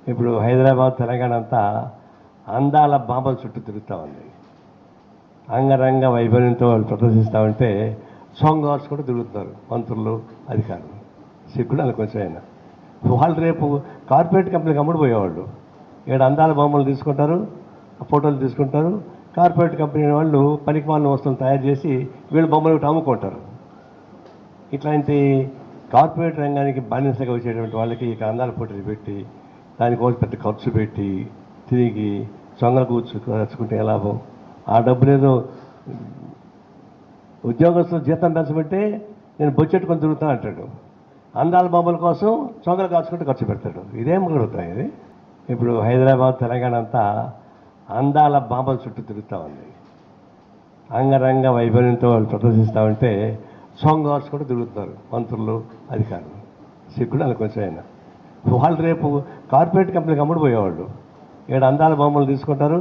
ఇప్పుడు హైదరాబాద్ తెలంగాణ అంతా అందాల బాంబల చుట్టూ తిరుగుతూ ఉంది. అంగరంగ వైభవంతో వాళ్ళు ప్రదర్శిస్తూ ఉంటే సాంగ్ ఆర్ట్స్ కూడా తిరుగుతున్నారు మంత్రులు, అధికారులు. సిగ్గుడాలి కొంచెం అయినా. వాళ్ళు రేపు కార్పొరేట్ కంపెనీకి అమ్ముడుపోయేవాళ్ళు. ఇక్కడ అందాల బొమ్మలు తీసుకుంటారు, ఫోటోలు తీసుకుంటారు. కార్పొరేట్ కంపెనీ వాళ్ళు పనికి మాలిన వస్తువులు తయారు చేసి వీళ్ళు బొమ్మలు అమ్ముకుంటారు. ఇట్లాంటి కార్పొరేట్ రంగానికి బానిసగా వచ్చేటువంటి వాళ్ళకి ఇక అందాల పోటీలు పెట్టి దానికోసం పెద్ద ఖర్చు పెట్టి తిరిగి సొంగలు కూర్చుకుంటే లాభం? ఆ డబ్బులేదో ఉద్యోగస్తులు జీతం పెంచబట్టే నేను బొచ్చెట్టుకొని తిరుగుతా అంటాడు. అందాల బొమ్మల కోసం సొంగలు కాచుకుంటే ఖర్చు పెడతాడు. ఇదేం కుదురుతాయి ఇది? ఇప్పుడు హైదరాబాద్ తెలంగాణ అంతా అందాల బాంబల చుట్టూ తిరుగుతూ ఉంది. అంగరంగ వైభవంతో వాళ్ళు ప్రదర్శిస్తూ ఉంటే సాంగ్ ఆర్ట్స్ కూడా తిరుగుతున్నారు మంత్రులు, అధికారులు. సిగ్గుడాలి కొంచెం అయినా. వాళ్ళు రేపు కార్పొరేట్ కంపెనీకి అమ్ముడుపోయేవాళ్ళు. ఇక్కడ అందాల బొమ్మలు తీసుకుంటారు,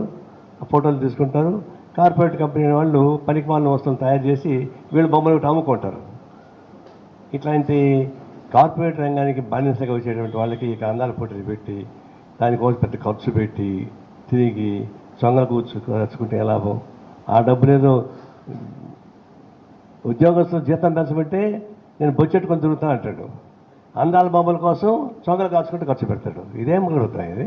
ఫోటోలు తీసుకుంటారు. కార్పొరేట్ కంపెనీ వాళ్ళు పనికి మాలిన వస్తువులు తయారు చేసి వీళ్ళు బొమ్మలు అమ్ముకుంటారు. ఇట్లాంటి కార్పొరేట్ రంగానికి బానిసగా వచ్చేటువంటి వాళ్ళకి ఇక అందాల పోటీలు పెట్టి దానికోసం పెద్ద ఖర్చు పెట్టి తిరిగి సొంగలు కూర్చుకుంటే లాభం? ఆ డబ్బులేదో ఉద్యోగస్తులు జీతం పెంచబట్టే నేను బొచ్చెట్టుకొని తిరుగుతా అంటాడు. అందాల బొమ్మల కోసం సొంగలు కాచుకుంటే ఖర్చు పెడతాడు. ఇదేం కుదురుతాయి ఇది?